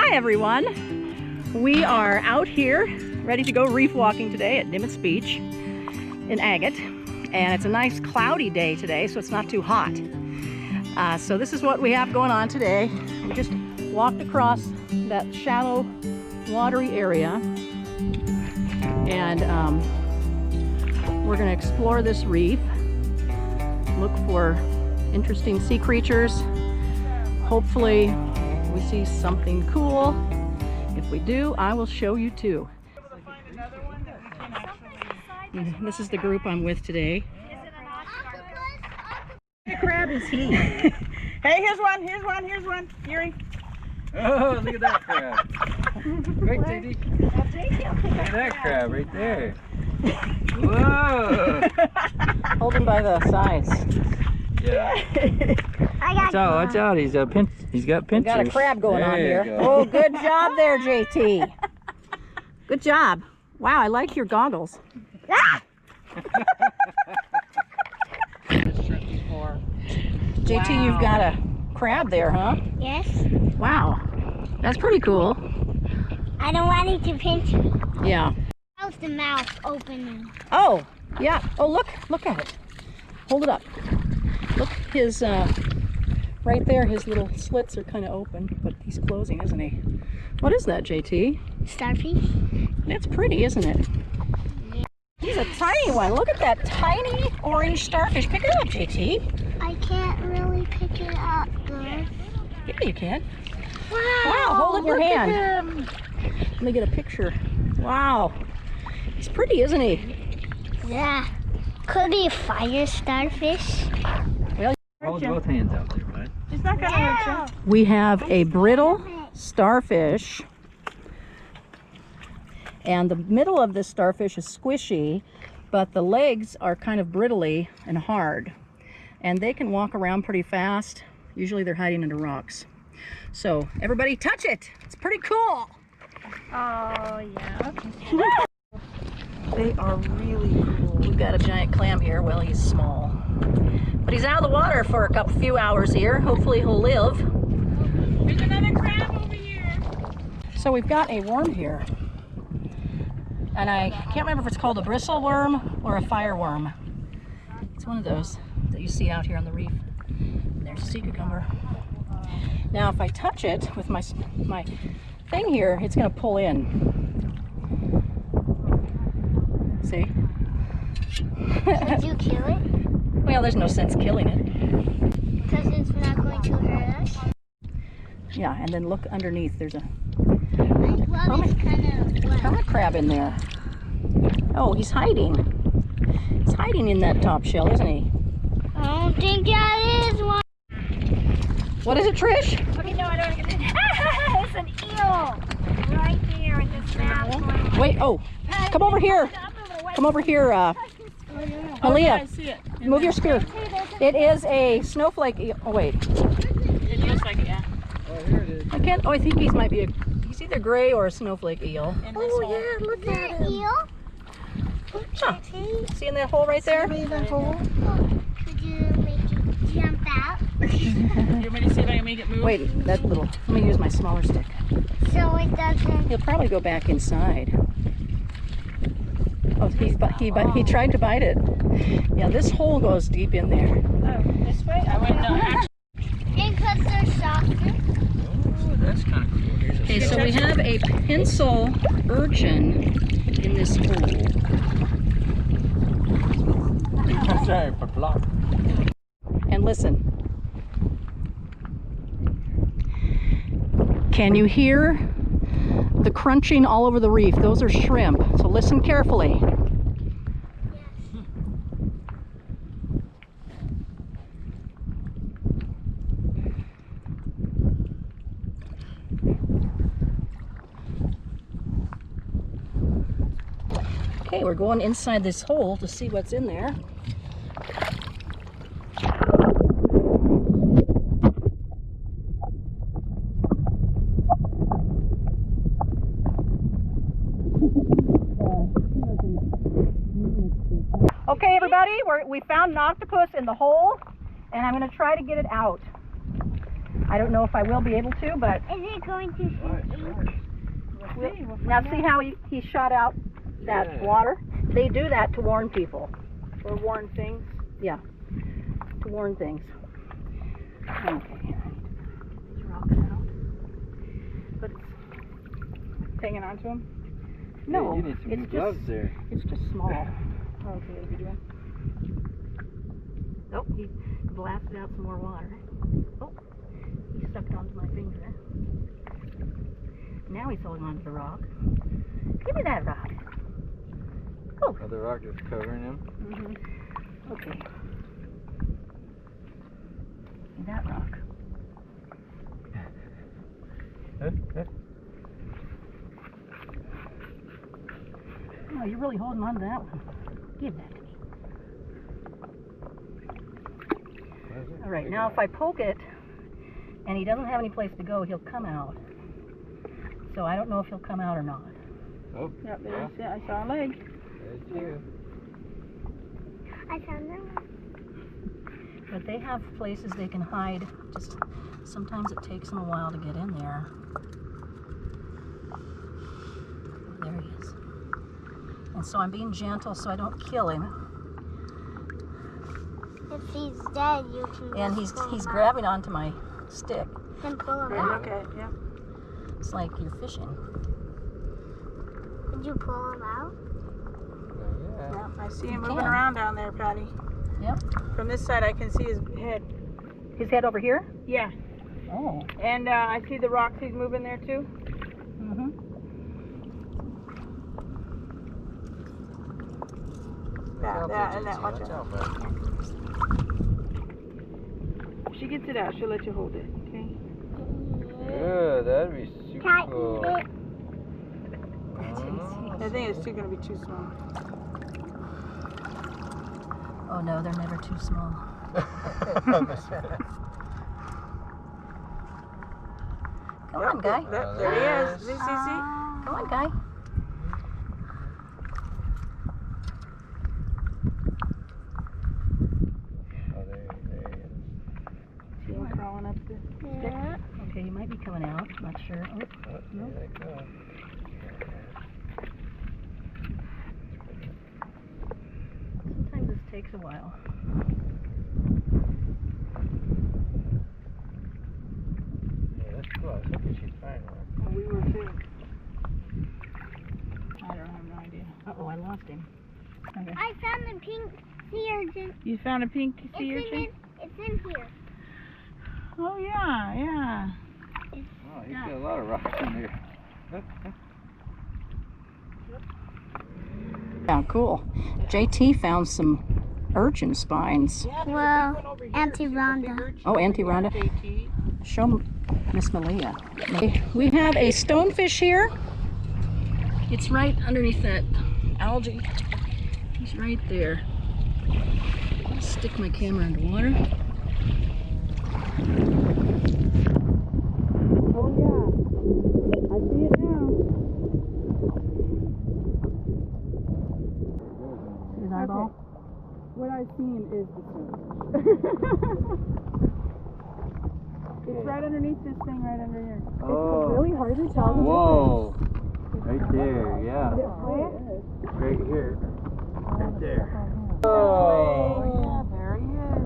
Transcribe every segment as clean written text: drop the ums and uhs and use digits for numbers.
Hi everyone! We are out here ready to go reef walking today at Nimitz Beach in Agat, and it's a nice cloudy day today, so it's not too hot. So this is what we have going on today. We just walked across that shallow watery area, and we're going to explore this reef, look for interesting sea creatures. Hopefully we see something cool. If we do, I will show you too. This is the group I'm with today. What crab is he? Hey, here's one, here's one. Yuri. Oh, look at that crab. Right, JD. Look at that crab right there. Whoa. Hold him by the sides. Yeah. Watch out, he's got pinchers. We got a crab going on here. Go. Oh, good job there, JT. Good job. Wow, I like your goggles. JT, you've got a crab there, huh? Yes. Wow, that's pretty cool. I don't want it to pinch me. Yeah. How's the mouth opening? Oh, yeah. Oh, look at it. Hold it up. Look, his, right there, his little slits are kind of open, but he's closing, isn't he? What is that, JT? Starfish. That's pretty, isn't it? Yeah. He's a tiny one. Look at that tiny orange starfish. Pick it up, JT. I can't really pick it up good. Yeah, you can. Wow, hold it in your hand. Let me get a picture. Wow. He's pretty, isn't he? Yeah. Could be a fire starfish. Hold both hands out there, bud. It's not gonna hurt you. We have a brittle starfish, and the middle of this starfish is squishy, but the legs are kind of brittly and hard, and they can walk around pretty fast. Usually they're hiding under rocks. So everybody touch it. It's pretty cool. Oh, yeah. They are really cool. We've got a giant clam here. Well, he's small, but he's out of the water for a few hours here. Hopefully he'll live. There's another crab over here. So we've got a worm here, and I can't remember if it's called a bristle worm or a fire worm. It's one of those that you see out here on the reef. And there's a sea cucumber. Now if I touch it with my thing here, it's going to pull in. See? Would you kill it? Well, there's no sense killing it. Because it's not going to hurt us? Yeah, and then look underneath. There's a Well, it's kind of wet. hermit crab in there. Oh, he's hiding. He's hiding in that top shell, isn't he? I don't think that is one. What is it, Trish? Okay, no, I don't get it. It's an eel. Right there in this map. Wait, oh, come over here. Come over here, Malia. I see it. Move your spear. It is a snowflake eel. Oh, wait. It looks like it, yeah. Oh, here it is. I can't, oh, I think might be he's either gray or a snowflake eel. Oh, yeah, look at it. Eel? Huh. See in that hole right there? Could you make it jump out? You want me to see if I can make it move? Wait, that little, let me use my smaller stick. So it doesn't. He'll probably go back inside. Oh, he tried to bite it. Yeah, this hole goes deep in there. Oh, this way? I wouldn't know. Actually, And because they're softer. Oh, that's kind of cool. Here's a Okay, so we have a pencil urchin in this hole. Sorry, for block. And listen. Can you hear the crunching all over the reef? Those are shrimp, so listen carefully. Okay, we're going inside this hole to see what's in there. Okay, everybody, we found an octopus in the hole, and I'm going to try to get it out. I don't know if I will be able to, but Is it going to shoot? now see how he shot out that water? They do that to warn people. Or warn things. Yeah, to warn things. Okay. Let's rock it out. But Hanging on to him? no, you need some new it's gloves just there. it's just small. Oh, okay, what are you doing? Oh, he blasted out some more water. Oh, he sucked onto my finger. Now he's holding onto the rock. Give me that rock. Oh. Oh, the rock is covering him. Mm-hmm. Okay. That rock. Oh, you're really holding on to that one. Give that to me. All right, now if I poke it and he doesn't have any place to go, he'll come out. So I don't know if he'll come out or not. Oh, Yep, yeah, I saw a leg. there's you. I found them. But they have places they can hide. Just sometimes it takes them a while to get in there. There he is. And so I'm being gentle so I don't kill him. If he's dead, you can. And just pull he's him grabbing onto my stick. out. Then pull him Right, out. okay, yeah. It's like you're fishing. Did you pull him out? Yeah. Yeah, I see him You moving can. around down there, Patty. Yep. From this side, I can see his head. His head over here? Yeah, Oh. and I see the rocks he's moving there too. Mm-hmm. Watch out. If she gets it out, she'll let you hold it, okay? Yeah, that'd be super Tighten cool. it. I think it's going to be too small. Oh no, they're never too small. Come on, guy. There he is. See? Come on, guy. Oh, there he is. See him crawling up the stick? Yeah. Okay, he might be coming out. Not sure. Oh, Oh, no. here they come. Sometimes this takes a while. Yeah, that's cool. I was hoping she'd find one. Oh, we were too. I don't have no idea. Uh-oh, I lost him. Okay. I found the pink sea urchin. You found a pink sea It's urchin? in here. Oh, yeah. Oh, he's got a lot of rocks in there. Yeah, cool. JT found some urchin spines. Well, Auntie Rhonda. Oh, Auntie Rhonda. Show Miss Malia. We have a stonefish here. It's right underneath that algae. He's right there. I'll stick my camera underwater. Oh, yeah. I see it now. His eyeball. What I've seen is the sun. It's right underneath this thing right under here. Oh. Really hard to tell. Whoa. Right there, yeah. Right here. Right there. Oh. Yeah, there he is.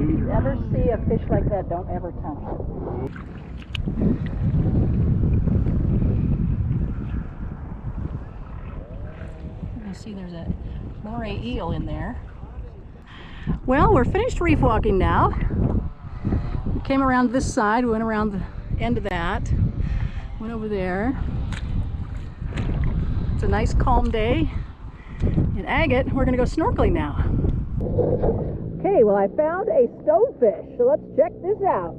If you ever see a fish like that, don't ever touch it. You see there's a moray eel in there. Well, we're finished reef walking now. We came around this side, we went around the end of that, went over there. It's a nice calm day in Agat. We're gonna go snorkeling now. Okay, well I found a stonefish, so let's check this out.